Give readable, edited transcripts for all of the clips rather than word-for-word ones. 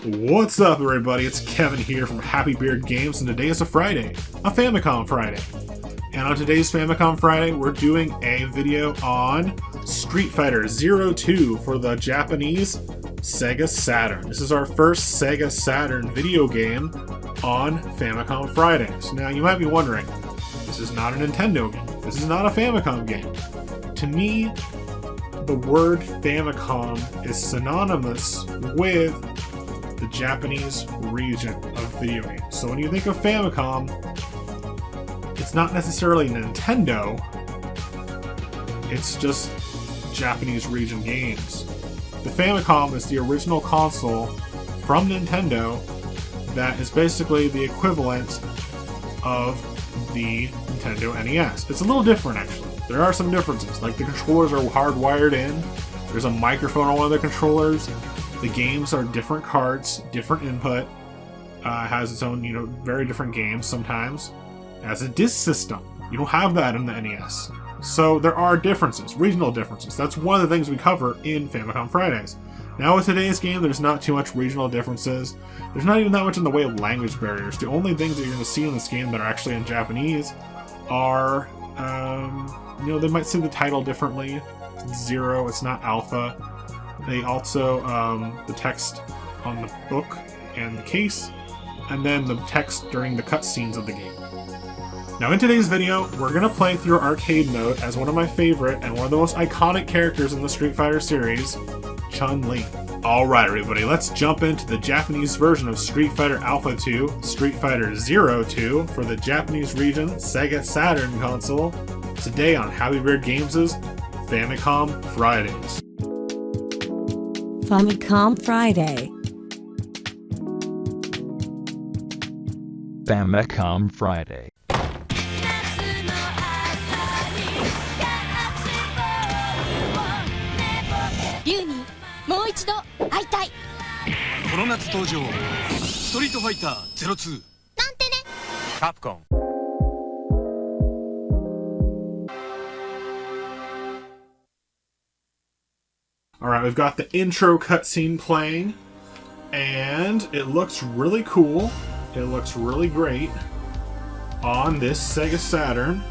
What's up, everybody? It's Kevin here from Happy Beard Games, and today is a Friday, a Famicom Friday. And on today's Famicom Friday, we're doing a video on Street Fighter 02 for the Japanese SEGA Saturn. This is our first SEGA Saturn video game on Famicom Fridays. Now, you might be wondering, this is not a Nintendo game. This is not a Famicom game. To me, the word Famicom is synonymous with the Japanese region of video games. So when you think of Famicom, it's not necessarily Nintendo, it's just Japanese region games. The Famicom is the original console from Nintendo that is basically the equivalent of the Nintendo NES. It's a little different, actually. There are some differences, like the controllers are hardwired in, there's a microphone on one of the controllers, the games are different cards, different input, has its own, very different games sometimes. It has a disc system. You don't have that in the NES. So there are differences, regional differences. That's one of the things we cover in Famicom Fridays. Now with today's game, there's not too much regional differences. There's not even that much in the way of language barriers. The only things that you're going to see in this game that are actually in Japanese are, they might say the title differently. It's Zero, it's not Alpha. They also, the text on the book and the case, and then the text during the cutscenes of the game. Now in today's video, we're going to play through arcade mode as one of my favorite and one of the most iconic characters in the Street Fighter series, Chun-Li. Alright everybody, let's jump into the Japanese version of Street Fighter Alpha 2, Street Fighter 02 for the Japanese region SEGA Saturn console, today on Happy Beard Games' Famicom Fridays. Famicom Friday. Famicom Friday. リュウにもう一度会いたい。この夏登場ストリートファイター02なんてね。カプコン。Alright, we've got the intro cutscene playing, and it looks really cool. It looks really great on this SEGA Saturn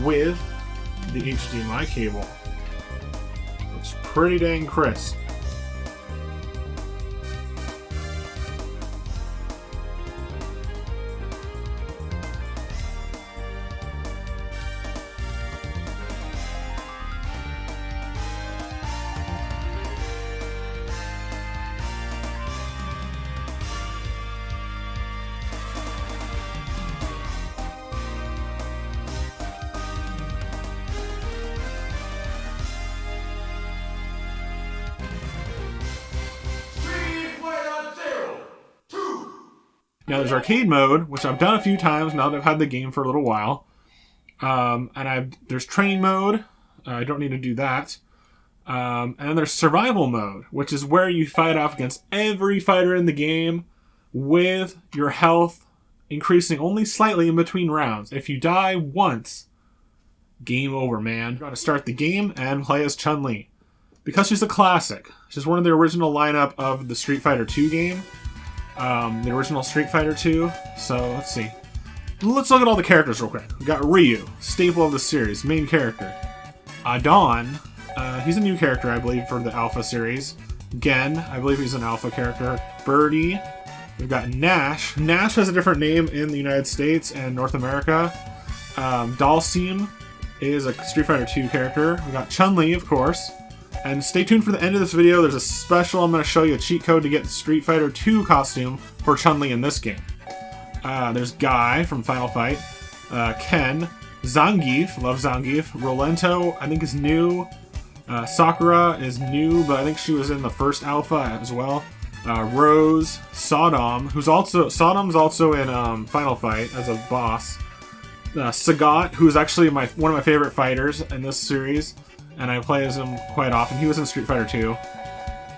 with the HDMI cable. Looks pretty dang crisp. Now there's arcade mode, which I've done a few times now that I've had the game for a little while. There's training mode. I don't need to do that. And then there's survival mode, which is where you fight off against every fighter in the game with your health increasing only slightly in between rounds. If you die once, game over, man. You're going to start the game and play as Chun-Li. Because she's a classic. She's one of the original lineup of the Street Fighter 2 game. The original Street Fighter 2. So, let's see. Let's look at all the characters real quick. We got Ryu, staple of the series, main character. Adon, he's a new character, I believe, for the Alpha series. Gen, I believe he's an Alpha character. Birdie. We've got Nash. Nash has a different name in the United States and North America. Dalsim is a Street Fighter 2 character. We got Chun-Li, of course. And stay tuned for the end of this video. There's a special, I'm going to show you a cheat code to get the Street Fighter 2 costume for Chun-Li in this game. There's Guy from Final Fight. Ken. Zangief, love Zangief. Rolento, I think is new. Sakura is new, but I think she was in the first Alpha as well. Rose. Sodom, Sodom's also in Final Fight as a boss. Sagat, who's actually one of my favorite fighters in this series. And I play as him quite often. He was in Street Fighter 2.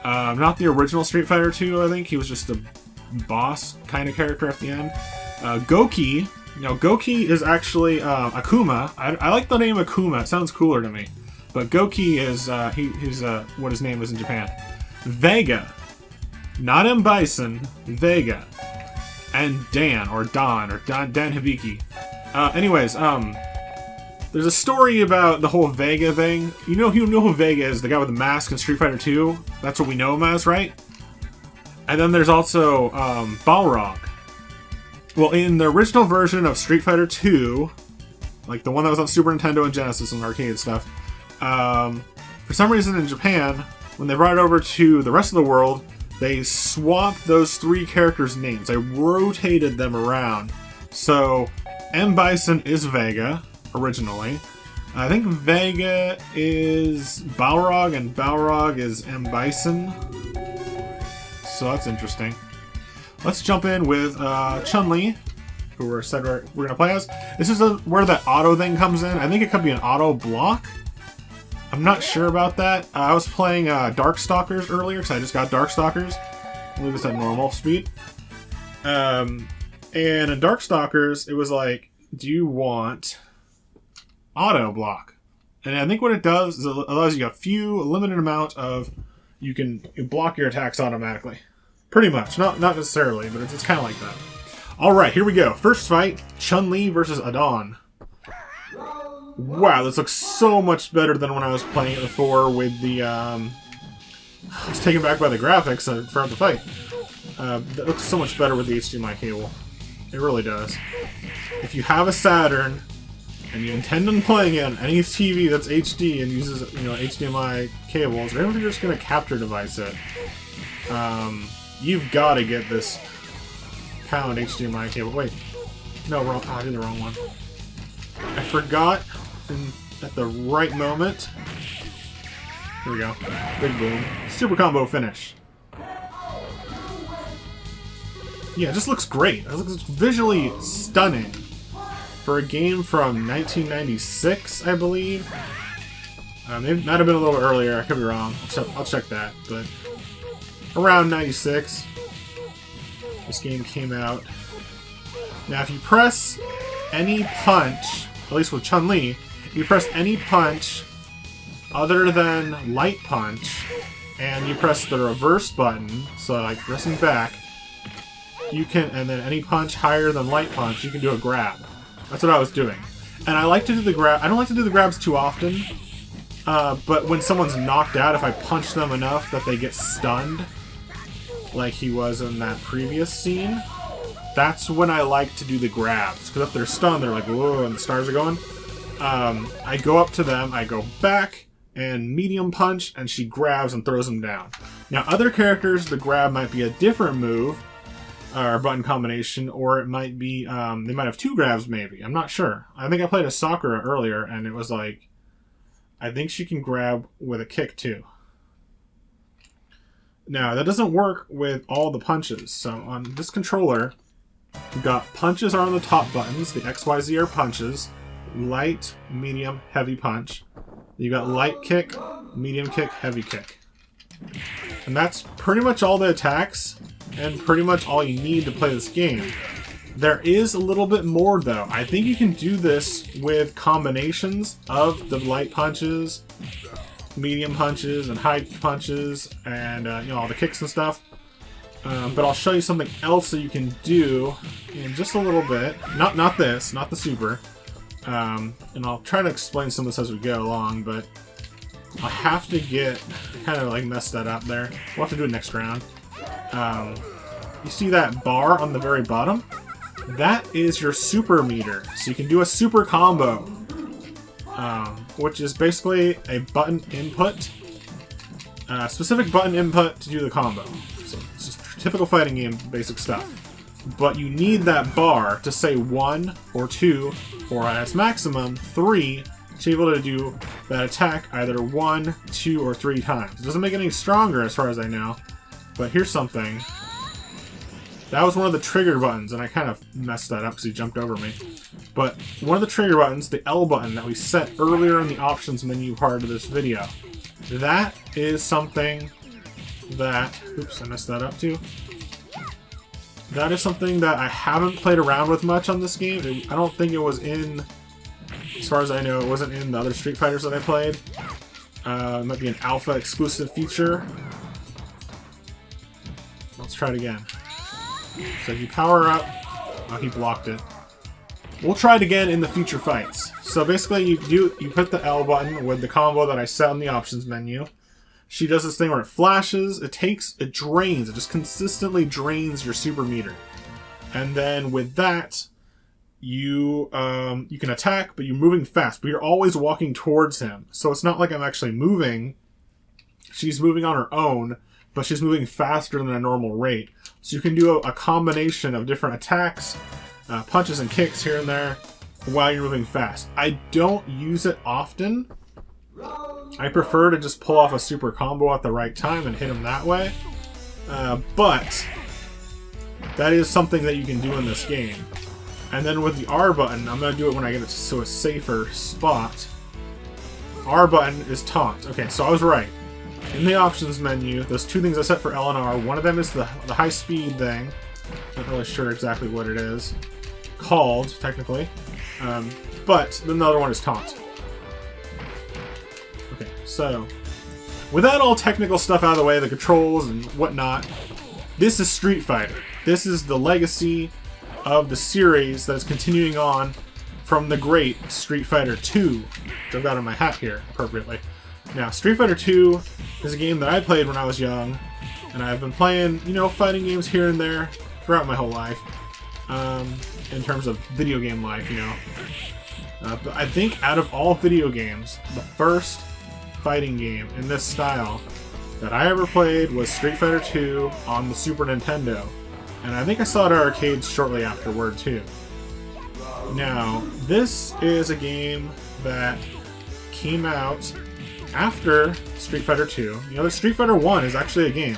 Not the original Street Fighter 2, I think. He was just a boss kind of character at the end. Goki. Goki is actually Akuma. I like the name Akuma. It sounds cooler to me. But Goki is he's what his name is in Japan. Vega. Not M. Bison, Vega. And Dan Hibiki. Anyways, there's a story about the whole Vega thing. You know who Vega is, the guy with the mask in Street Fighter 2? That's what we know him as, right? And then there's also Balrog. Well, in the original version of Street Fighter 2, like the one that was on Super Nintendo and Genesis and arcade stuff, for some reason in Japan, when they brought it over to the rest of the world, they swapped those three characters' names. They rotated them around. So, M. Bison is Vega, originally. I think Vega is Balrog, and Balrog is M. Bison. So that's interesting. Let's jump in with Chun-Li, who we're going to play as. This is where that auto thing comes in. I think it could be an auto block. I'm not sure about that. I was playing Darkstalkers earlier, because I just got Darkstalkers. I believe it's at normal speed. And in Darkstalkers, it was like, do you want auto block? And I think what it does is it allows you a limited amount of, you block your attacks automatically. Pretty much. Not necessarily, but it's kind of like that. Alright, here we go. First fight, Chun-Li versus Adon. Wow, this looks so much better than when I was playing it before with the, I was taken back by the graphics throughout the fight. That looks so much better with the HDMI cable. It really does. If you have a Saturn, and you intend on playing it on any TV that's HD and uses, HDMI cables, or even if you're just going to capture device it, you've got to get this pound HDMI cable. Wait, no, wrong. I did the wrong one. I forgot at the right moment. Here we go. Big boom. Super combo finish. Yeah, it just looks great. It looks visually stunning. For a game from 1996, I believe. It might have been a little earlier. I could be wrong. I'll check that. But around 96, this game came out. Now, if you press any punch, at least with Chun-Li, if you press any punch other than light punch, and you press the reverse button, so like pressing back, you can, and then any punch higher than light punch, you can do a grab. That's what I was doing. And I like to do the grab. I don't like to do the grabs too often, but when someone's knocked out, if I punch them enough that they get stunned, like he was in that previous scene, that's when I like to do the grabs. Because if they're stunned, they're like, whoa, and the stars are going. I go up to them, I go back, and medium punch, and she grabs and throws them down. Now, other characters, the grab might be a different move, or button combination, or it might be, they might have two grabs maybe. I'm not sure. I think I played a Sakura earlier, and it was like, I think she can grab with a kick too. Now, that doesn't work with all the punches. So on this controller, we've got punches are on the top buttons. The XYZ are punches. Light, medium, heavy punch. You got light kick, medium kick, heavy kick. And that's pretty much all the attacks, and pretty much all you need to play this game. There is a little bit more though. I think you can do this with combinations of the light punches, medium punches, and high punches, and all the kicks and stuff. But I'll show you something else that you can do in just a little bit. Not this, not the super. And I'll try to explain some of this as we go along, but I'll have to kind of like mess that up there. We'll have to do it next round. You see that bar on the very bottom? That is your super meter. So you can do a super combo, which is basically a button input, specific button input to do the combo. So it's just typical fighting game basic stuff. But you need that bar to say 1 or 2, or at its maximum 3, to be able to do that attack either 1, 2, or 3 times. It doesn't make it any stronger as far as I know. But here's something. That was one of the trigger buttons, and I kind of messed that up because he jumped over me. But one of the trigger buttons, the L button that we set earlier in the options menu part of this video, that is something that... Oops, I messed that up too. That is something that I haven't played around with much on this game. I don't think it was in... As far as I know, it wasn't in the other Street Fighters that I played. It might be an alpha exclusive feature. try it again. So if you power up... Oh, he blocked it. We'll try it again in the future fights. So basically you hit the L button with the combo that I set in the options menu. She does this thing where it flashes, it drains, it just consistently drains your super meter. And then with that, you can attack, but you're moving fast, but you're always walking towards him. So it's not like I'm actually moving. She's moving on her own, but she's moving faster than a normal rate. So you can do a combination of different attacks, punches and kicks here and there while you're moving fast. I don't use it often. I prefer to just pull off a super combo at the right time and hit him that way. But that is something that you can do in this game. And then with the R button, I'm going to do it when I get it to a safer spot. R button is taunt. Okay, so I was right. In the options menu, there's two things I set for L and R. One of them is the high speed thing. Not really sure exactly what it is called, technically. But then the other one is taunt. Okay, so with that all technical stuff out of the way, the controls and whatnot, this is Street Fighter. This is the legacy of the series that is continuing on from the great Street Fighter 2, which I've got on my hat here, appropriately. Now, Street Fighter 2 is a game that I played when I was young, and I've been playing, you know, fighting games here and there throughout my whole life, in terms of video game life, you know. But I think out of all video games, the first fighting game in this style that I ever played was Street Fighter 2 on the Super Nintendo. And I think I saw it at arcades shortly afterward, too. Now, this is a game that came out after Street Fighter 2. You know, Street Fighter 1 is actually a game,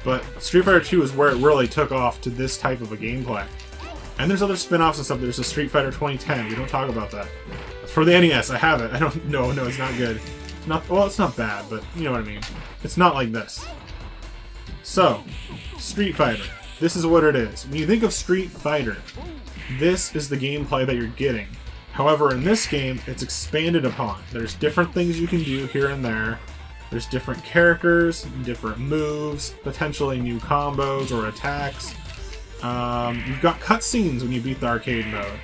but Street Fighter 2 is where it really took off to this type of a gameplay. And there's other spin-offs and stuff. There's a Street Fighter 2010. We don't talk about that. For the NES, I have it. I don't... No, it's not good. Well, it's not bad, but you know what I mean. It's not like this. So, Street Fighter. This is what it is. When you think of Street Fighter, this is the gameplay that you're getting. However, in this game, it's expanded upon. There's different things you can do here and there. There's different characters, different moves, potentially new combos or attacks. You've got cutscenes when you beat the arcade mode.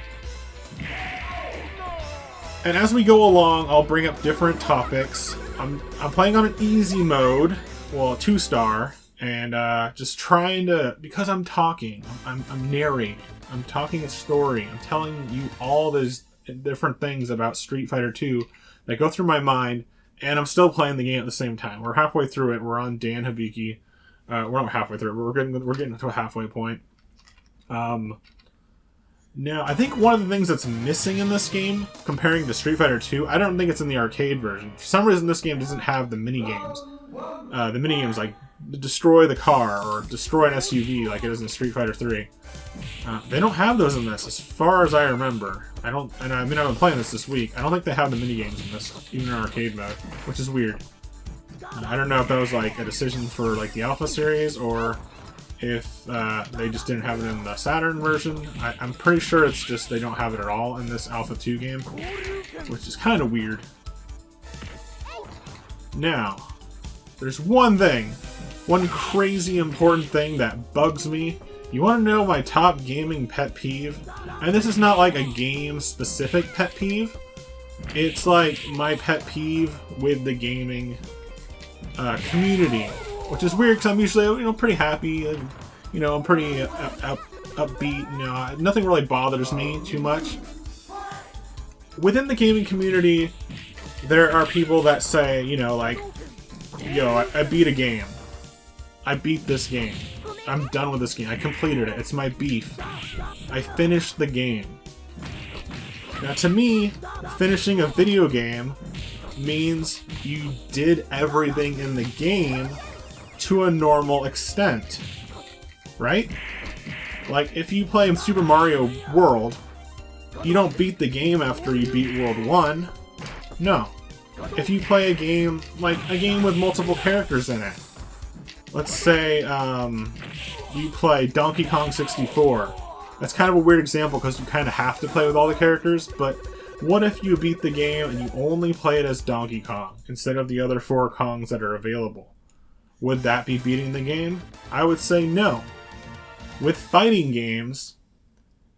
And as we go along, I'll bring up different topics. I'm playing on an easy mode, well, 2-star, and just trying to, because I'm talking, I'm narrating, I'm talking a story, I'm telling you all these different things about Street Fighter 2 that go through my mind, and I'm still playing the game at the same time. We're halfway through it. We're on Dan Hibiki. We're not halfway through it. We're getting to a halfway point. Now, I think one of the things that's missing in this game, comparing to Street Fighter 2, I don't think it's in the arcade version. For some reason, this game doesn't have the mini-games. The mini-games like destroy the car or destroy an SUV like it is in Street Fighter 3. They don't have those in this, as far as I remember. I've been playing this week. I don't think they have the mini-games in this, even in arcade mode, which is weird. I don't know if that was like a decision for like the Alpha series, or if they just didn't have it in the Saturn version. I'm pretty sure it's just they don't have it at all in this Alpha 2 game, which is kind of weird. Now, there's one crazy important thing that bugs me. You want to know my top gaming pet peeve? And this is not like a game-specific pet peeve. It's like my pet peeve with the gaming community, which is weird because I'm usually, pretty happy. And, I'm pretty upbeat. Nothing really bothers me too much. Within the gaming community, there are people that say, I beat a game. I beat this game. I'm done with this game. I completed it. It's my beef. I finished the game. Now, to me, finishing a video game means you did everything in the game to a normal extent. Right? Like, if you play Super Mario World, you don't beat the game after you beat World 1. No. If you play a game, like a game with multiple characters in it, let's say you play Donkey Kong 64. That's kind of a weird example because you kind of have to play with all the characters, but what if you beat the game and you only play it as Donkey Kong instead of the other 4 Kongs that are available? Would that be beating the game? I would say no. With fighting games,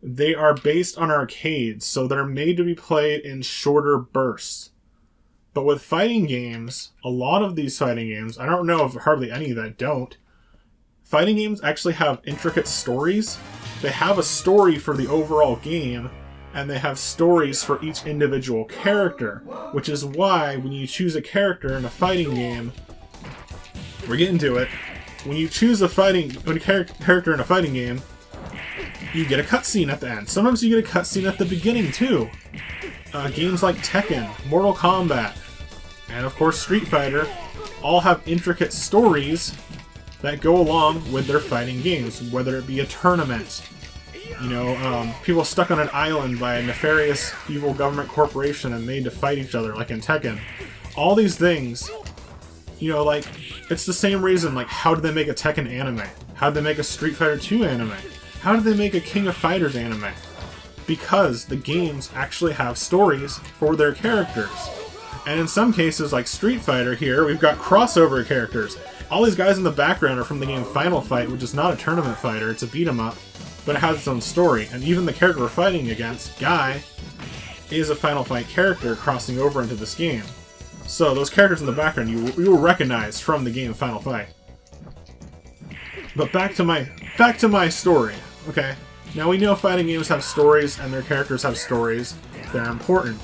they are based on arcades, so they're made to be played in shorter bursts. But with fighting games, a lot of these fighting games, I don't know of hardly any that don't, fighting games actually have intricate stories. They have a story for the overall game, and they have stories for each individual character, which is why when you choose a character in a fighting game, we're getting to it, when you choose a character in a fighting game, you get a cutscene at the end. Sometimes you get a cutscene at the beginning too. Games like Tekken, Mortal Kombat, and of course Street Fighter all have intricate stories that go along with their fighting games, whether it be a tournament, you know, people stuck on an island by a nefarious evil government corporation and made to fight each other, like in Tekken. All these things, you know, like, it's the same reason, like, how did they make a Tekken anime? How did they make a Street Fighter 2 anime? How did they make a King of Fighters anime? Because the games actually have stories for their characters. And in some cases, like Street Fighter here, we've got crossover characters. All these guys in the background are from the game Final Fight, which is not a tournament fighter, it's a beat-em-up, but it has its own story. And even the character we're fighting against, Guy, is a Final Fight character crossing over into this game. So those characters in the background you will recognize from the game Final Fight. But back to my story, okay? Now we know fighting games have stories and their characters have stories. They're important.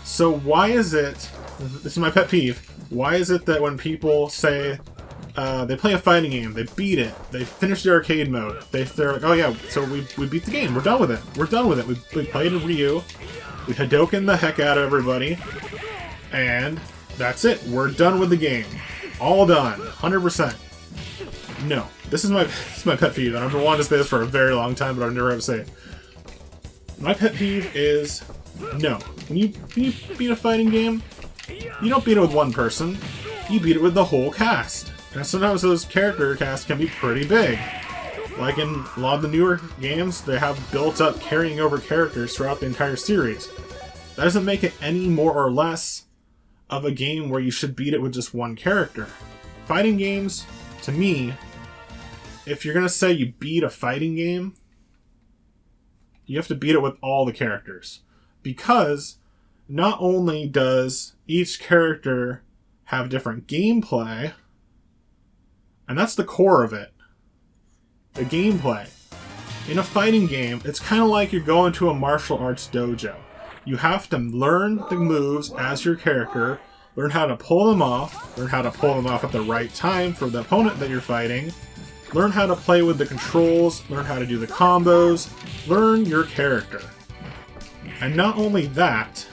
So why is it, this is my pet peeve, why is it that when people say they play a fighting game, they beat it, they finish the arcade mode, they're like, oh yeah, so we beat the game, we're done with it, we played a Ryu, we Hadoken the heck out of everybody, and that's it, we're done with the game. All done, 100%. No. This is my pet peeve, and I've been wanting to say this for a very long time, but I've never had to say it. My pet peeve is, no. When you beat a fighting game, you don't beat it with one person, you beat it with the whole cast. And sometimes those character casts can be pretty big. Like in a lot of the newer games, they have built-up carrying over characters throughout the entire series. That doesn't make it any more or less of a game where you should beat it with just one character. Fighting games, to me, if you're going to say you beat a fighting game, you have to beat it with all the characters. Because not only does each character have different gameplay, and that's the core of it, the gameplay. In a fighting game, it's kind of like you're going to a martial arts dojo. You have to learn the moves as your character, learn how to pull them off at the right time for the opponent that you're fighting, learn how to play with the controls, learn how to do the combos, learn your character. And not only that,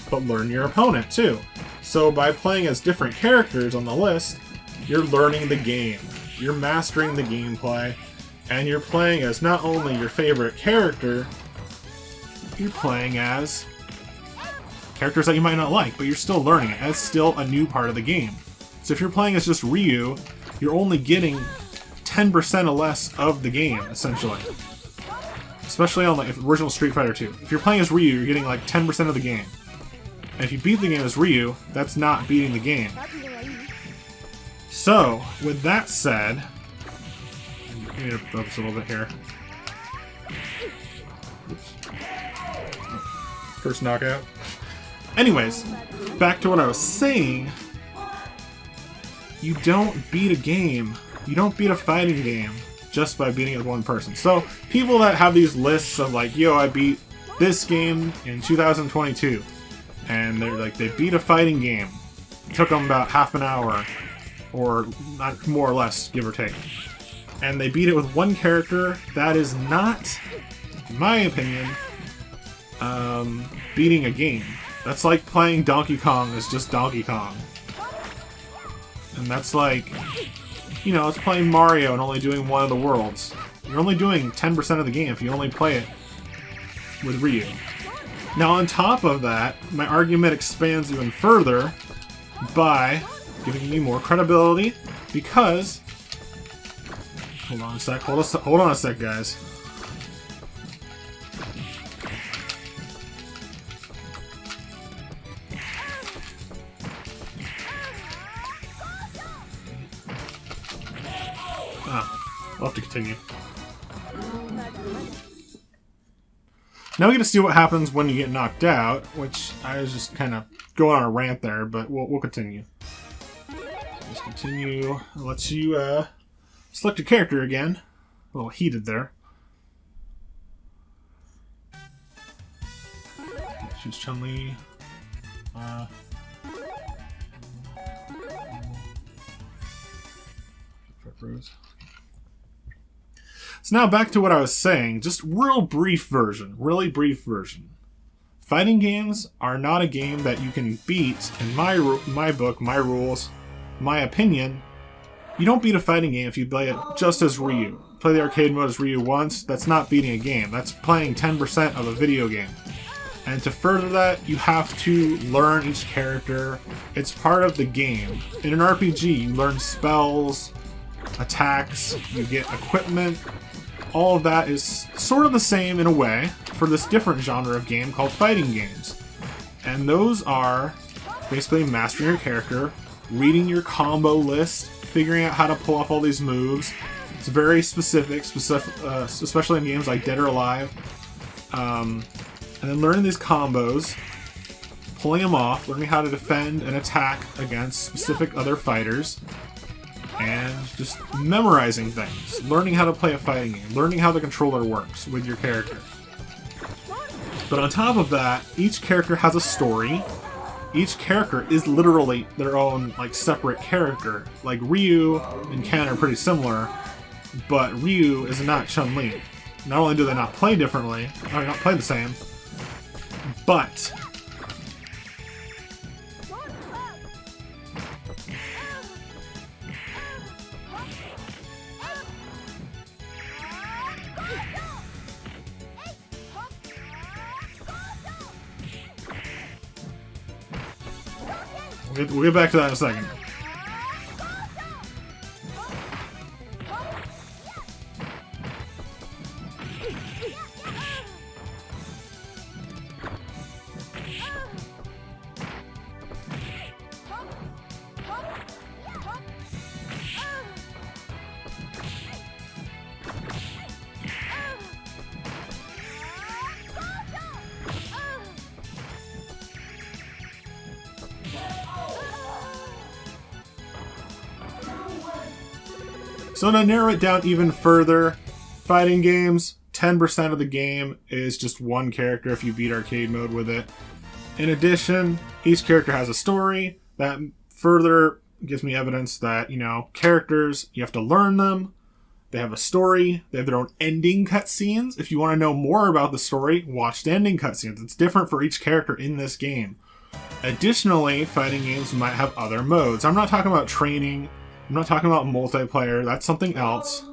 but learn your opponent too. So by playing as different characters on the list, you're learning the game, you're mastering the gameplay, and you're playing as not only your favorite character, you're playing as characters that you might not like, but you're still learning it. It's still a new part of the game. So if you're playing as just Ryu, you're only getting 10% or less of the game, essentially. Especially on like original Street Fighter 2. If you're playing as Ryu, you're getting like 10% of the game. And if you beat the game as Ryu, that's not beating the game. So, with that said, I need to focus a little bit here. Oops. First knockout. Anyways, back to what I was saying. You don't beat a game, you don't beat a fighting game just by beating it with one person. So, people that have these lists of like, yo, I beat this game in 2022, and they're like, they beat a fighting game. It took them about half an hour, or not, more or less, give or take. And they beat it with one character. That is not, in my opinion, beating a game. That's like playing Donkey Kong as just Donkey Kong. And that's like, you know, it's playing Mario and only doing one of the worlds. You're only doing 10% of the game if you only play it with Ryu. Now on top of that, my argument expands even further by giving me more credibility, because... Hold on a sec, hold on a sec, guys. continue. Now we get to see what happens when you get knocked out, which I was just kind of going on a rant there, but we'll continue. Just continue. It lets you select your character again. A little heated there. Choose Chun-Li. So now back to what I was saying, just really brief version. Fighting games are not a game that you can beat, in my book, my rules, my opinion. You don't beat a fighting game if you play it just as Ryu. Play the arcade mode as Ryu once, that's not beating a game. That's playing 10% of a video game. And to further that, you have to learn each character. It's part of the game. In an RPG, you learn spells, attacks, you get equipment. All of that is sort of the same in a way for this different genre of game called fighting games. And those are basically mastering your character, reading your combo list, figuring out how to pull off all these moves. It's very specific, especially in games like Dead or Alive. And then learning these combos, pulling them off, learning how to defend and attack against specific other fighters, and just memorizing things, learning how to play a fighting game, learning how the controller works with your character. But on top of that, each character has a story. Each character is literally their own, like, separate character. Like, Ryu and Ken are pretty similar, but Ryu is not Chun-Li. Not only do they not play differently, or not play the same, but we'll get back to that in a second. So to narrow it down even further, fighting games, 10% of the game is just one character if you beat arcade mode with it. In addition, each character has a story that further gives me evidence that, you know, characters, you have to learn them. They have a story. They have their own ending cutscenes. If you want to know more about the story, watch the ending cutscenes. It's different for each character in this game. Additionally, fighting games might have other modes. I'm not talking about training. I'm not talking about multiplayer. That's something else.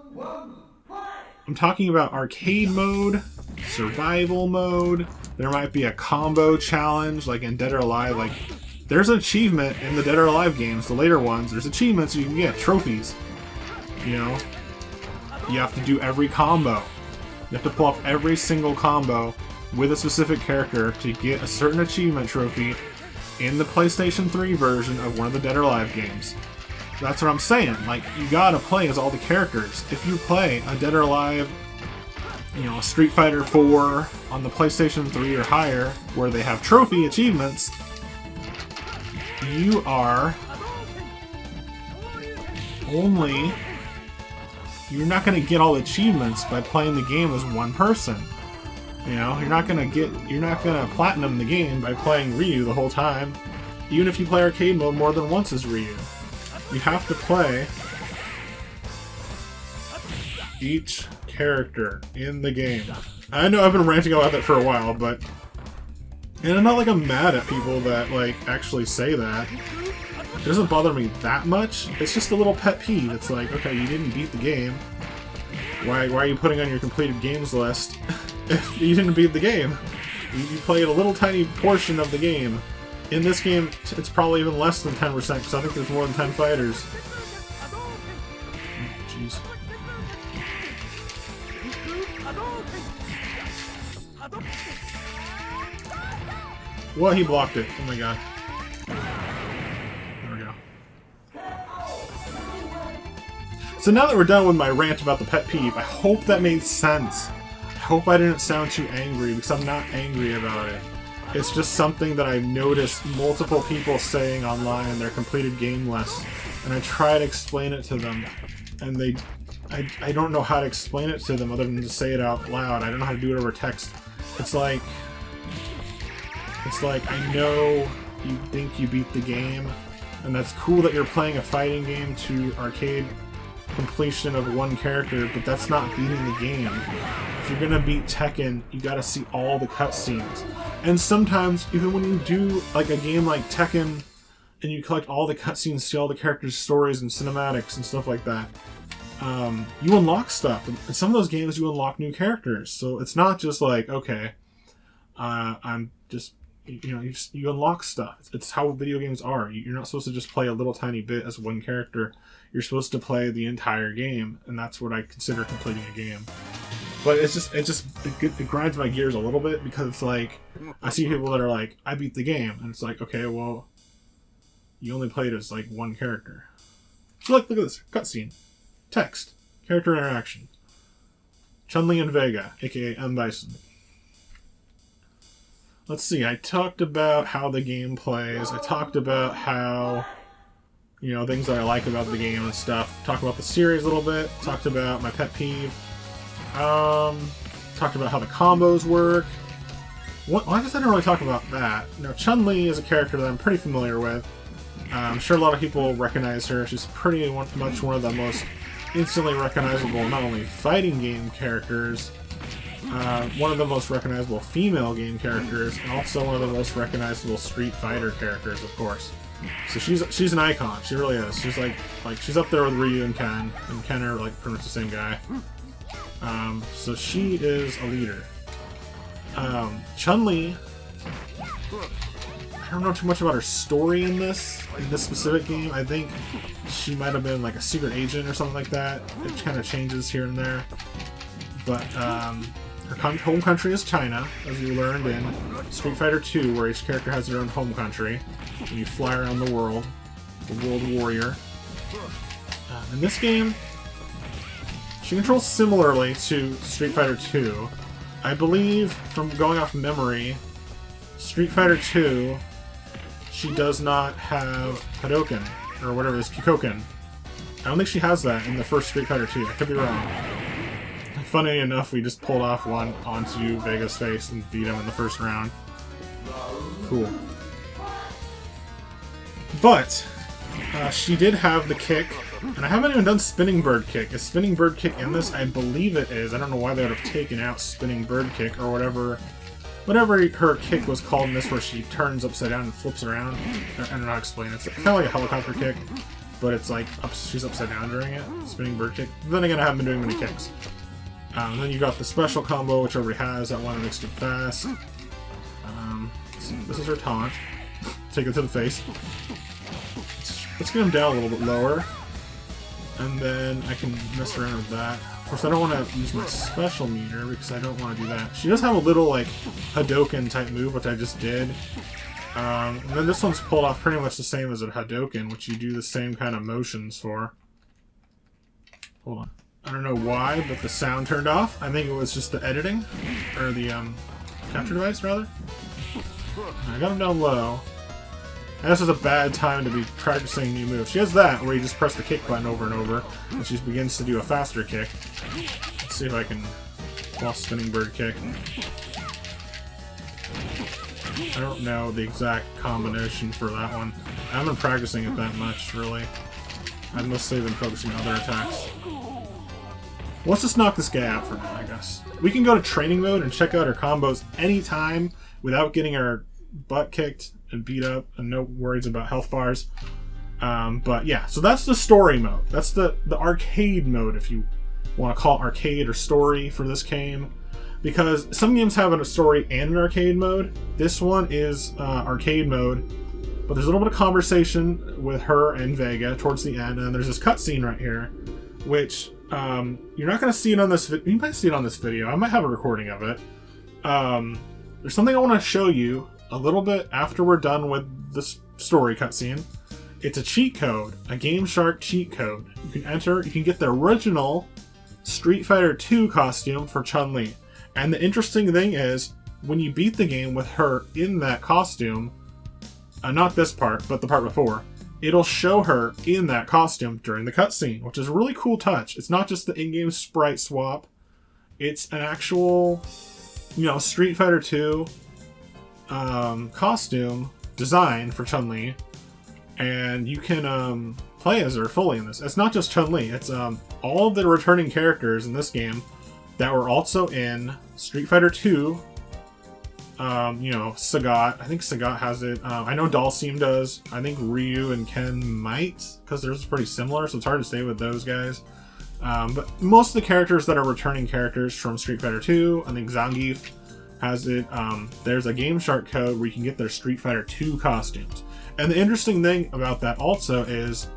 I'm talking about arcade mode, survival mode. There might be a combo challenge, like in Dead or Alive. Like, there's an achievement in the Dead or Alive games, the later ones. There's achievements you can get, trophies. You know, you have to do every combo. You have to pull off every single combo with a specific character to get a certain achievement trophy in the PlayStation 3 version of one of the Dead or Alive games. That's what I'm saying. Like, you gotta play as all the characters. If you play a Dead or Alive, you know, Street Fighter 4 on the PlayStation 3 or higher, where they have trophy achievements, you are only... You're not gonna get all the achievements by playing the game as one person. You know, you're not gonna platinum the game by playing Ryu the whole time, even if you play arcade mode more than once as Ryu. You have to play each character in the game. I know I've been ranting about that for a while, but... And I'm not like I'm mad at people that, like, actually say that. It doesn't bother me that much. It's just a little pet peeve. It's like, okay, you didn't beat the game. Why are you putting on your completed games list if you didn't beat the game? You played a little tiny portion of the game. In this game, it's probably even less than 10%, because I think there's more than 10 fighters. Jeez. Well, he blocked it. Oh my god. There we go. So now that we're done with my rant about the pet peeve, I hope that made sense. I hope I didn't sound too angry, because I'm not angry about it. It's just something that I've noticed multiple people saying online in their completed game lists, and I try to explain it to them, and I don't know how to explain it to them other than to say it out loud. I don't know how to do it over text. It's like, I know you think you beat the game, and that's cool that you're playing a fighting game to arcade completion of one character, but that's not beating the game. If you're gonna beat Tekken, you gotta see all the cutscenes. And sometimes, even when you do like a game like Tekken, and you collect all the cutscenes, see all the characters' stories and cinematics and stuff like that, you unlock stuff. In some of those games, you unlock new characters. So it's not just like, okay, I'm just, you unlock stuff. It's how video games are. You're not supposed to just play a little tiny bit as one character. You're supposed to play the entire game, and that's what I consider completing a game. But it grinds my gears a little bit, because it's like, I see people that are like, I beat the game, and it's like, okay, well, you only played as like one character. So look at this cutscene, text, character interaction. Chun-Li and Vega, aka M. Bison. Let's see, I talked about how the game plays. I talked about how, things that I like about the game and stuff. Talked about the series a little bit. Talked about my pet peeve. Talked about how the combos work. Well, I guess I didn't really talk about that. Now, Chun-Li is a character that I'm pretty familiar with. I'm sure a lot of people recognize her. She's pretty much one of the most instantly recognizable, not only fighting game characters, one of the most recognizable female game characters, and also one of the most recognizable Street Fighter characters, of course. So she's an icon. She really is. She's like she's up there with Ryu and Ken are like pretty much the same guy. So she is a leader. Chun-Li, I don't know too much about her story in this specific game. I think she might have been like a secret agent or something like that. It kind of changes here and there. But her home country is China, as you learned in Street Fighter 2, where each character has their own home country, and you fly around the world, the World Warrior. In this game, she controls similarly to Street Fighter 2. I believe, from going off memory, Street Fighter 2, she does not have Hadoken, or whatever it is, Kikoken. I don't think she has that in the first Street Fighter 2. I could be wrong. Funny enough, we just pulled off one onto Vega's face and beat him in the first round. Cool. But, she did have the kick, and I haven't even done Spinning Bird Kick. Is Spinning Bird Kick in this? I believe it is. I don't know why they would have taken out Spinning Bird Kick, or whatever her kick was called in this, where she turns upside down and flips around. I don't know how to explain it. It's kind of like a helicopter kick, but it's like, she's upside down during it. Spinning Bird Kick. Then again, I haven't been doing many kicks. Then you got the special combo, which everybody has, that one that makes you fast. This is her taunt. Take it to the face. Let's get him down a little bit lower. And then I can mess around with that. Of course, I don't want to use my special meter, because I don't want to do that. She does have a little, like, Hadoken type move, which I just did. And then this one's pulled off pretty much the same as a Hadoken, which you do the same kind of motions for. Hold on. I don't know why, but the sound turned off. I think it was just the editing, or the capture device, rather. I got him down low. And this is a bad time to be practicing new moves. She has that, where you just press the kick button over and over, and she begins to do a faster kick. Let's see if I can pull off Spinning Bird Kick. I don't know the exact combination for that one. I haven't been practicing it that much, really. I've mostly been focusing on other attacks. Let's just knock this guy out for now, I guess. We can go to training mode and check out her combos anytime without getting our butt kicked and beat up, and no worries about health bars. But yeah, so that's the story mode. That's the arcade mode, if you want to call it arcade or story for this game. Because some games have a story and an arcade mode. This one is arcade mode, but there's a little bit of conversation with her and Vega towards the end, and there's this cutscene right here, which you're not going to see it on this video. You might see it on this video. I might have a recording of it. There's something I want to show you a little bit after we're done with this story cutscene. It's a cheat code, a Game Shark cheat code. You can enter, you can get the original Street Fighter 2 costume for Chun-Li. And the interesting thing is, when you beat the game with her in that costume, not this part, but the part before, it'll show her in that costume during the cutscene, which is a really cool touch. It's not just the in-game sprite swap, it's an actual, you know, Street Fighter 2 costume design for Chun-Li, and you can play as her fully in this. It's not just Chun-Li, it's all of the returning characters in this game that were also in Street Fighter 2. You know, Sagat. I think Sagat has it. I know Dalsim does. I think Ryu and Ken might, because they're pretty similar, so it's hard to say with those guys. But most of the characters that are returning characters from Street Fighter 2, I think Zangief has it. There's a Game Shark code where you can get their Street Fighter 2 costumes. And the interesting thing about that also is,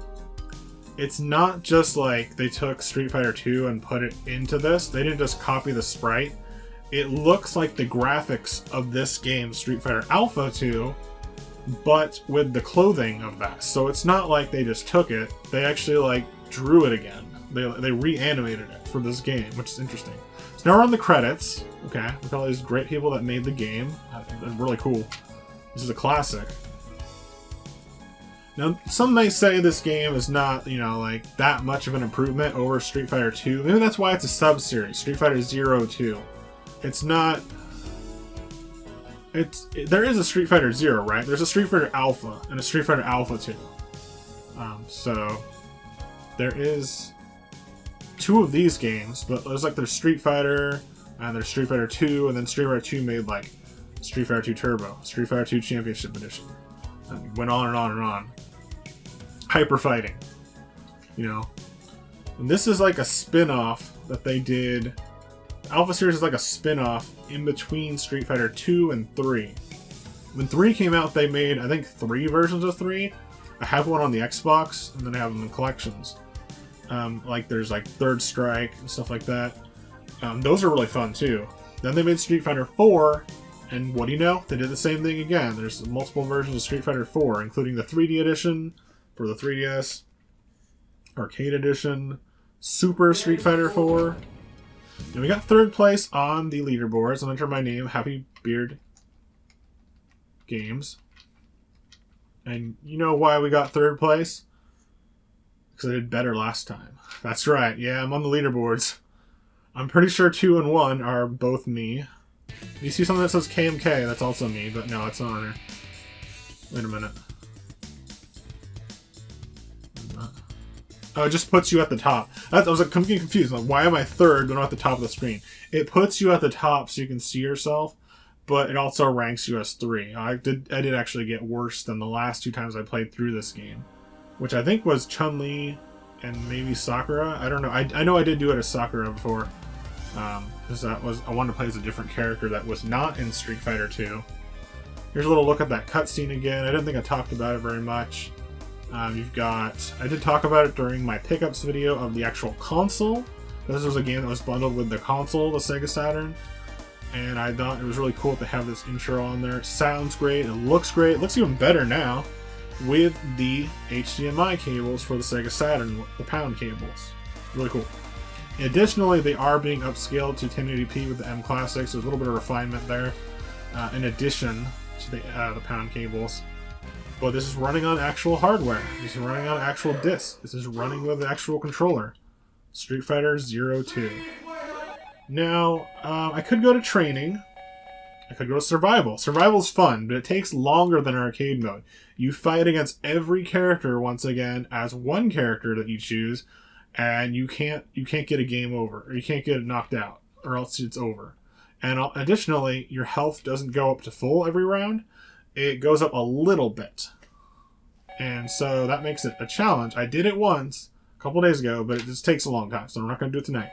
it's not just like they took Street Fighter 2 and put it into this. They didn't just copy the sprite. It looks like the graphics of this game, Street Fighter Alpha 2, but with the clothing of that. So it's not like they just took it. They actually like drew it again. They reanimated it for this game, which is interesting. So now we're on the credits. Okay, look at all these great people that made the game. They're really cool. This is a classic. Now, some may say this game is not, you know, like that much of an improvement over Street Fighter 2. Maybe that's why it's a sub-series, Street Fighter 02. It's not... There is a Street Fighter 0, right? There's a Street Fighter Alpha and a Street Fighter Alpha 2. So, there is 2 of these games, but there's like there's Street Fighter, and there's Street Fighter 2, and then Street Fighter 2 made like Street Fighter 2 Turbo, Street Fighter 2 Championship Edition. And it went on and on and on. Hyper fighting, you know. And this is like a spin-off that they did. Alpha Series is like a spin-off in between Street Fighter 2 and 3. When 3 came out, they made, I think, 3 versions of 3. I have one on the Xbox, and then I have them in collections. Like, there's like Third Strike and stuff like that. Those are really fun, too. Then they made Street Fighter 4, and what do you know? They did the same thing again. There's multiple versions of Street Fighter 4, including the 3D edition for the 3DS, Arcade Edition, Super Street Fighter 4. And we got 3rd place on the leaderboards. I'll enter my name, Happy Beard Games. And you know why we got 3rd place? Because I did better last time. That's right, yeah, I'm on the leaderboards. I'm pretty sure 2 and 1 are both me. You see something that says KMK, that's also me, but no, it's not on there. Wait a minute. Oh, it just puts you at the top. I was like, getting confused. Like, why am I 3rd but not at the top of the screen? It puts you at the top so you can see yourself, but it also ranks you as 3. I did actually get worse than the last 2 times I played through this game, which I think was Chun-Li and maybe Sakura. I don't know. I know I did do it as Sakura before, because I wanted to play as a different character that was not in Street Fighter 2. Here's a little look at that cutscene again. I didn't think I talked about it very much. You've got... I did talk about it during my pickups video of the actual console. This was a game that was bundled with the console, the SEGA Saturn. And I thought it was really cool to have this intro on there. It sounds great. It looks great. It looks even better now with the HDMI cables for the SEGA Saturn, the pound cables. Really cool. Additionally, they are being upscaled to 1080p with the mClassic, so there's a little bit of refinement there. In addition to the pound cables. But this is running on actual hardware. This is running on actual disc. This is running with the actual controller. Street Fighter 02. Now, I could go to training. I could go to survival. Survival's fun, but it takes longer than arcade mode. You fight against every character once again as one character that you choose, and you can't get a game over, or you can't get it knocked out, or else it's over. And additionally, your health doesn't go up to full every round. It goes up a little bit. And so that makes it a challenge. I did it once, a couple days ago, but it just takes a long time, so I'm not going to do it tonight.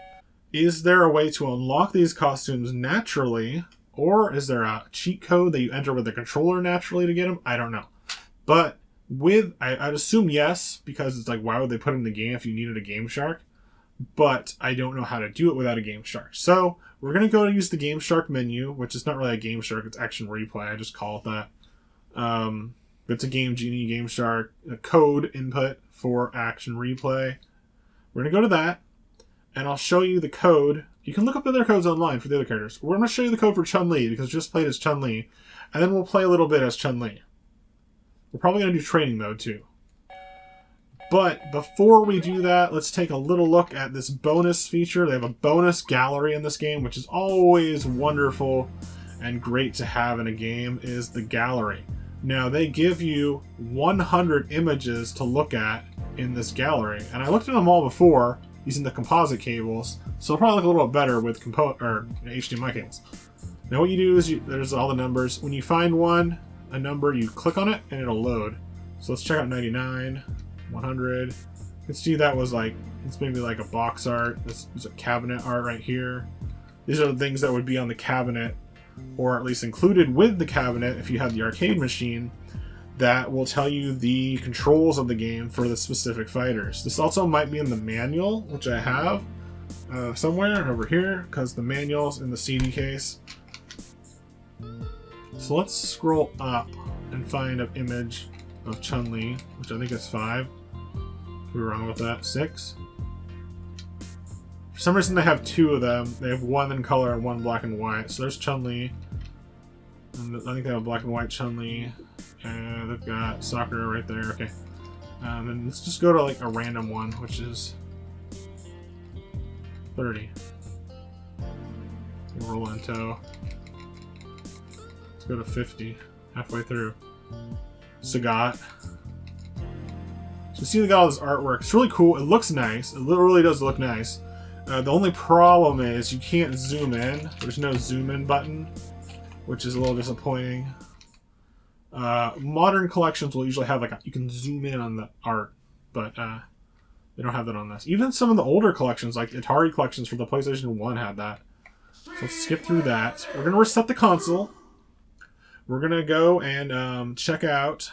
Is there a way to unlock these costumes naturally, or is there a cheat code that you enter with the controller naturally to get them? I don't know. But I'd assume yes, because it's like, why would they put it in the game if you needed a Game Shark? But I don't know how to do it without a Game Shark. So we're going to go and use the Game Shark menu, which is not really a Game Shark, it's Action Replay. I just call it that. It's a Game Genie, Game Shark, a code input for Action Replay. We're going to go to that, and I'll show you the code. You can look up the other codes online for the other characters. We're going to show you the code for Chun-Li, because we just played as Chun-Li, and then we'll play a little bit as Chun-Li. We're probably going to do training mode, too. But before we do that, let's take a little look at this bonus feature. They have a bonus gallery in this game, which is always wonderful and great to have in a game, is the gallery. Now, they give you 100 images to look at in this gallery, and I looked at them all before using the composite cables, so it'll probably look a little bit better with HDMI cables. Now what you do is, there's all the numbers. When you find a number, you click on it, and it'll load. So let's check out 99, 100. You can see that was like, it's maybe like a box art. This is a cabinet art right here. These are the things that would be on the cabinet, or at least included with the cabinet if you have the arcade machine, that will tell you the controls of the game for the specific fighters. This also might be in the manual, which I have somewhere over here, because the manual's in the CD case. So let's scroll up and find an image of Chun-Li, which I think is 5. Could be wrong with that. 6. For some reason they have 2 of them. They have 1 in color and 1 black and white. So there's Chun-Li. And I think they have a black and white Chun-Li. And they've got Sakura right there. Okay. And let's just go to like a random one, which is 30. Rolento. Let's go to 50. Halfway through. Sagat. So you see they got all this artwork. It's really cool. It looks nice. It really does look nice. The only problem is you can't zoom in. There's no zoom in button, which is a little disappointing. Modern collections will usually have like you can zoom in on the art, but they don't have that on this. Even some of the older collections, like Atari collections for the PlayStation 1, had that. So let's skip through that. We're gonna reset the console. We're gonna go and check out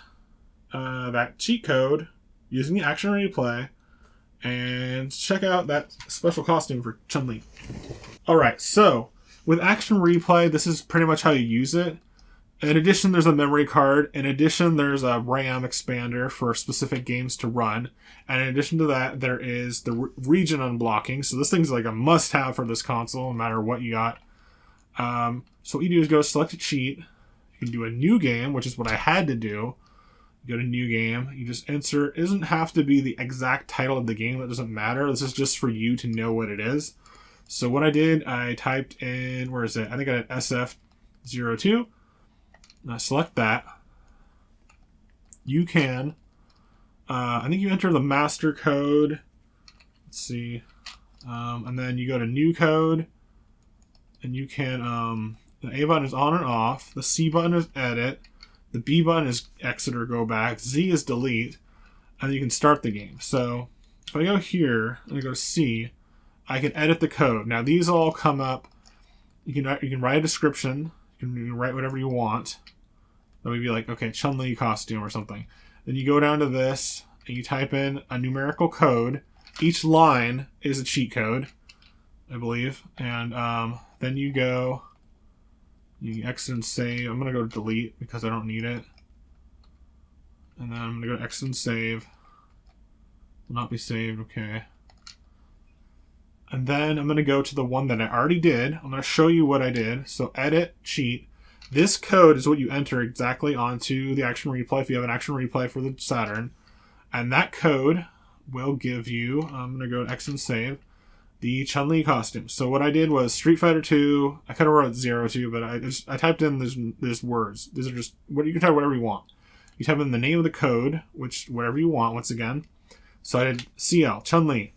that cheat code using the Action Replay, and check out that special costume for Chun-Li. Alright, so with Action Replay, this is pretty much how you use it. In addition, there's a memory card. In addition, there's a RAM expander for specific games to run. And in addition to that, there is the region unblocking. So this thing's like a must-have for this console, no matter what you got. So what you do is go select a cheat. You can do a new game, which is what I had to do. You go to new game. You just insert. It doesn't have to be the exact title of the game. That doesn't matter. This is just for you to know what it is. So what I did, I typed in, where is it? I think I did SF02. Now select that. You can, I think you enter the master code. Let's see. And then you go to new code. And you can, the A button is on and off. The C button is edit. The B button is exit or go back. Z is delete. And you can start the game. So if I go here and I go to C, I can edit the code. Now these all come up. You can write a description. You can write whatever you want. That would be like, okay, Chun-Li costume or something. Then you go down to this and you type in a numerical code. Each line is a cheat code, I believe. And then you go, you exit and save. I'm going to go to delete because I don't need it. And then I'm going to go to exit and save. Will not be saved, okay. And then I'm going to go to the one that I already did. I'm going to show you what I did. So edit, cheat. This code is what you enter exactly onto the Action Replay if you have an Action Replay for the Saturn. And that code will give you, I'm going to go to exit and save, the Chun-Li costume. So what I did was Street Fighter 2, I kind of wrote 02, but I typed in these words. These are just, you can type whatever you want. You type in the name of the code, which whatever you want, once again. So I did CL, Chun-Li.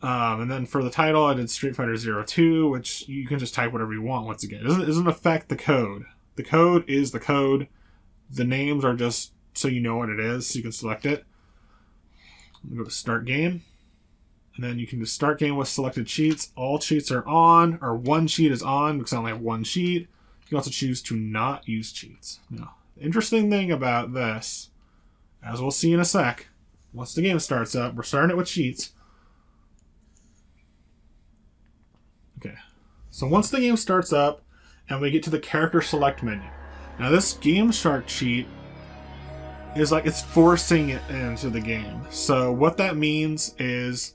And then for the title, I did Street Fighter 02, which you can just type whatever you want, once again. It doesn't affect the code. The code is the code. The names are just so you know what it is, so you can select it. I'm going to go to Start Game. And then you can just Start Game with selected cheats. All cheats are on, or one cheat is on, because I only have one cheat. You can also choose to not use cheats. Now, the interesting thing about this, as we'll see in a sec, once the game starts up, we're starting it with cheats. Okay, so once the game starts up, and we get to the character select menu. Now this Game Shark cheat is like it's forcing it into the game. So what that means is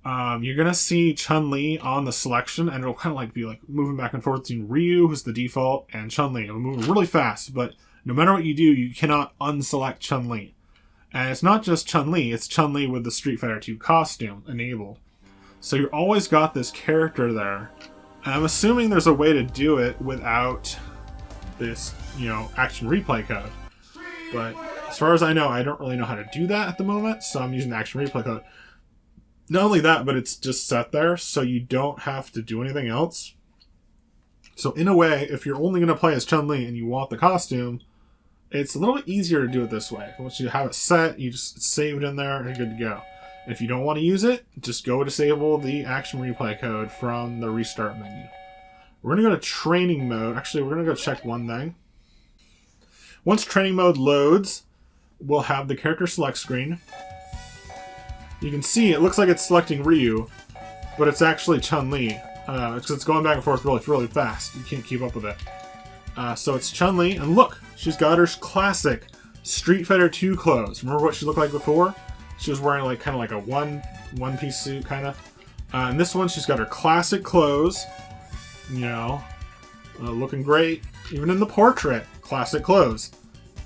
you're gonna see Chun-Li on the selection, and it'll kind of like be like moving back and forth between Ryu, who's the default, and Chun-Li. It'll move really fast, but no matter what you do, you cannot unselect Chun-Li. And it's not just Chun-Li, it's Chun-Li with the Street Fighter 2 costume enabled. So you've always got this character there. And I'm assuming there's a way to do it without this, action replay code. But as far as I know, I don't really know how to do that at the moment, so I'm using the action replay code. Not only that, but it's just set there, so you don't have to do anything else. So in a way, if you're only going to play as Chun-Li and you want the costume, it's a little bit easier to do it this way. Once you have it set, you just save it in there and you're good to go. If you don't want to use it, just go disable the action replay code from the restart menu. We're going to go to training mode. Actually, we're going to go check one thing. Once training mode loads, we'll have the character select screen. You can see it looks like it's selecting Ryu, but it's actually Chun-Li. It's going back and forth really fast. You can't keep up with it. So it's Chun-Li, and look, she's got her classic Street Fighter 2 clothes. Remember what she looked like before? She was wearing like kind of like a one-piece suit, kind of. And this one, she's got her classic clothes. Looking great. Even in the portrait, classic clothes.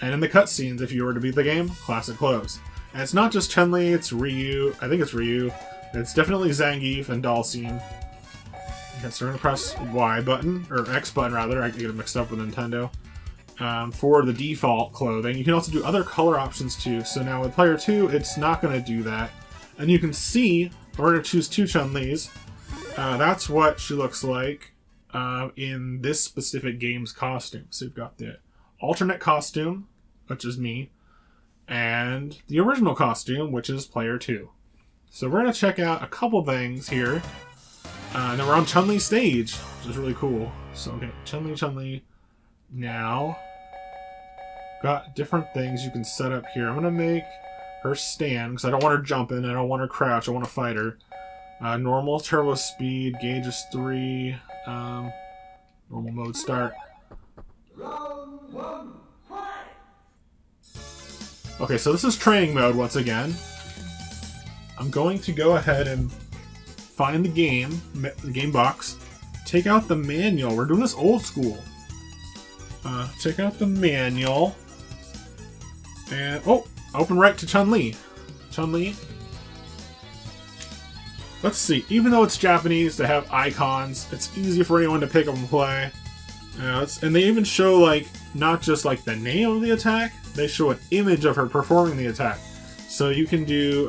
And in the cutscenes, if you were to beat the game, classic clothes. And it's not just Chun-Li, it's Ryu. I think it's Ryu. It's definitely Zangief and Dhalsim. Okay, so we're going to press Y button, or X button rather, I get it mixed up with Nintendo, for the default clothing. You can also do other color options too. So now with Player 2, it's not going to do that. And you can see, we're going to choose two Chun-Lis. That's what she looks like in this specific game's costume. So you've got the alternate costume, which is me, and the original costume, which is Player 2. So we're going to check out a couple things here. And then we're on Chun-Li's stage, which is really cool. So, okay, Chun-Li. Now, got different things you can set up here. I'm going to make her stand, because I don't want her jumping, I don't want her crouch, I want to fight her. Normal turbo speed, gauge is 3. Normal mode start. Okay, so this is training mode once again. I'm going to go ahead and find the game box, take out the manual. We're doing this old school. Take out the manual, and open right to Chun-Li. Let's see. Even though it's Japanese, they have icons. It's easy for anyone to pick up and play. And they even show like not just like the name of the attack. They show an image of her performing the attack. So you can do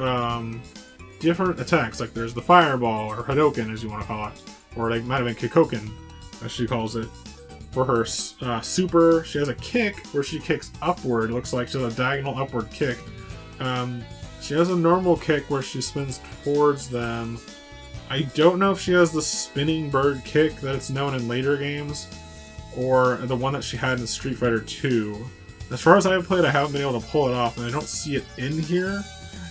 different attacks. Like there's the fireball or Hadoken, as you want to call it, or like might have been Kikoken, as she calls it. For her super, she has a kick where she kicks upward. It looks like she has a diagonal upward kick. She has a normal kick where she spins towards them. I don't know if she has the spinning bird kick that's known in later games, or the one that she had in Street Fighter 2. As far as I've played, I haven't been able to pull it off, and I don't see it in here.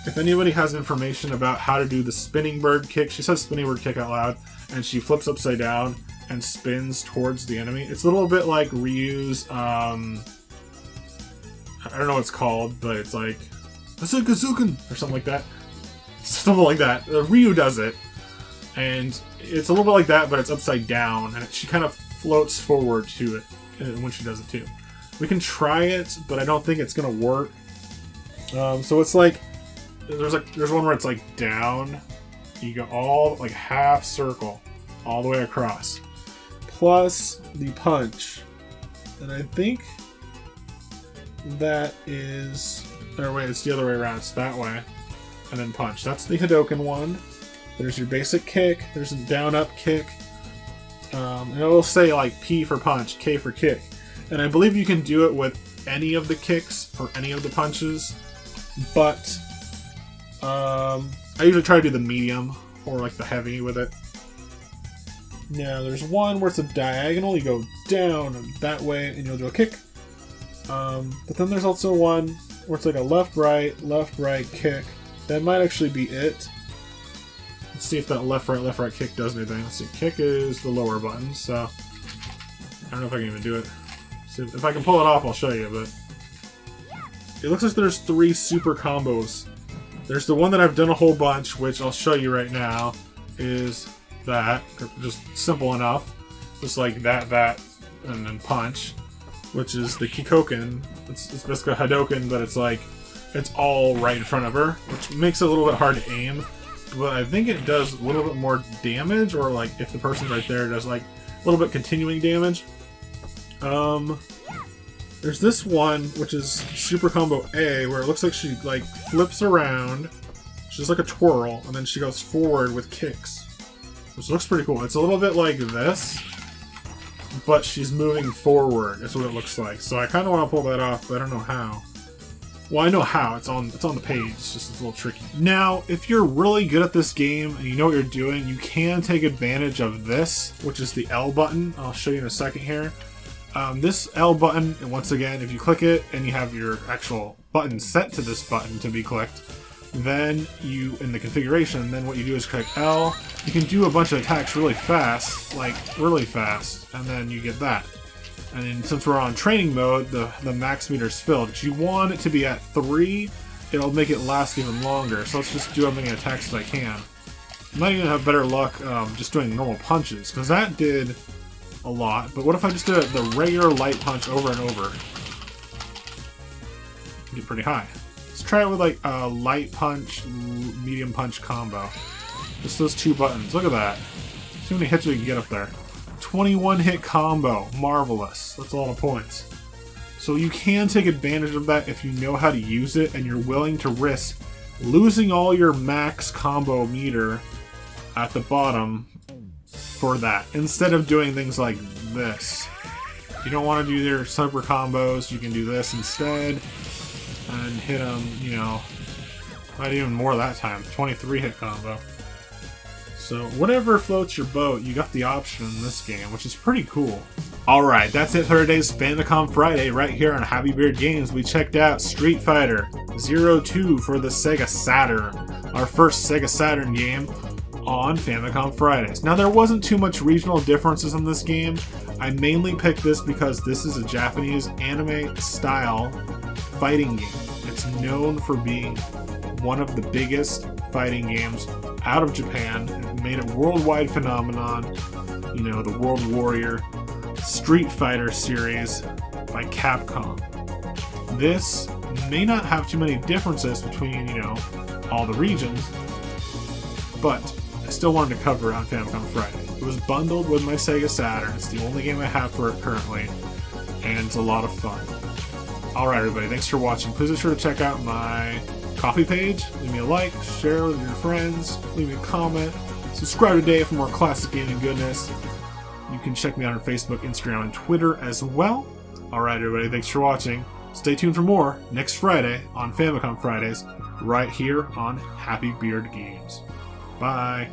If anybody has information about how to do the spinning bird kick, she says spinning bird kick out loud, and she flips upside down and spins towards the enemy. It's a little bit like Ryu's, I don't know what it's called, but it's like Asuka or something like that. Something like that. Ryu does it, and it's a little bit like that, but it's upside down, and she kind of floats forward to it when she does it too. We can try it, but I don't think it's gonna work. So it's like there's one where it's like down. You go all like half circle, all the way across, plus the punch, and I think that is. Or wait, it's the other way around. It's that way, and then punch. That's the Hadoken one. There's your basic kick. There's a down-up kick. And it will say like P for punch, K for kick. And I believe you can do it with any of the kicks or any of the punches. But I usually try to do the medium or like the heavy with it. Now there's one where it's a diagonal. You go down that way and you'll do a kick. But then there's also one where it's like a left, right kick. That might actually be it. Let's see if that left, right kick does anything. Let's see, kick is the lower button, so I don't know if I can even do it. So if I can pull it off, I'll show you, but it looks like there's 3 super combos. There's the one that I've done a whole bunch, which I'll show you right now, is that. Just simple enough. Just like that, and then punch, which is the Kikoken. It's basically a Hadoken, but it's like, it's all right in front of her, which makes it a little bit hard to aim. But I think it does a little bit more damage, or like if the person's right there, it does like a little bit continuing damage. There's this one, which is Super Combo A, where it looks like she like flips around. She's like a twirl, and then she goes forward with kicks. Which looks pretty cool. It's a little bit like this, but she's moving forward, is what it looks like. So I kind of want to pull that off, but I don't know how. Well, I know how. It's on the page. It's just a little tricky. Now, if you're really good at this game and you know what you're doing, you can take advantage of this, which is the L button. I'll show you in a second here. This L button, and once again, if you click it and you have your actual button set to this button to be clicked, then you, in the configuration, then what you do is click L. You can do a bunch of attacks really fast, like really fast, and then you get that. And then since we're on training mode, the max meter is filled. If you want it to be at 3, it'll make it last even longer. So let's just do as many attacks as I can. I might even have better luck just doing normal punches, because that did a lot. But what if I just did the regular light punch over and over? Get pretty high. Let's try it with like a light punch, medium punch combo. Just those 2 buttons. Look at that. See how many hits we can get up there. 21 hit combo. Marvelous. That's a lot of points. So you can take advantage of that if you know how to use it and you're willing to risk losing all your max combo meter at the bottom for that, instead of doing things like this. If you don't want to do their super combos, you can do this instead and hit them, you know, not even more that time. 23 hit combo. So whatever floats your boat, you got the option in this game, which is pretty cool. Alright, that's it for today's Famicom Friday right here on Happy Beard Games. We checked out Street Fighter 02 for the SEGA Saturn, our first SEGA Saturn game on Famicom Fridays. Now there wasn't too much regional differences in this game. I mainly picked this because this is a Japanese anime style fighting game. It's known for being one of the biggest fighting games out of Japan. It made a worldwide phenomenon. You know, the World Warrior Street Fighter series by Capcom. This may not have too many differences between, you know, all the regions, but I still wanted to cover it on Famicom Friday. It was bundled with my SEGA Saturn. It's the only game I have for it currently, and it's a lot of fun. Alright everybody, thanks for watching. Please be sure to check out my Coffee page, leave me a like, share with your friends, leave me a comment, subscribe today for more classic gaming goodness. You can check me out on Facebook, Instagram, and Twitter as well. Alright everybody, thanks for watching. Stay tuned for more next Friday on Famicom Fridays, right here on Happy Beard Games. Bye!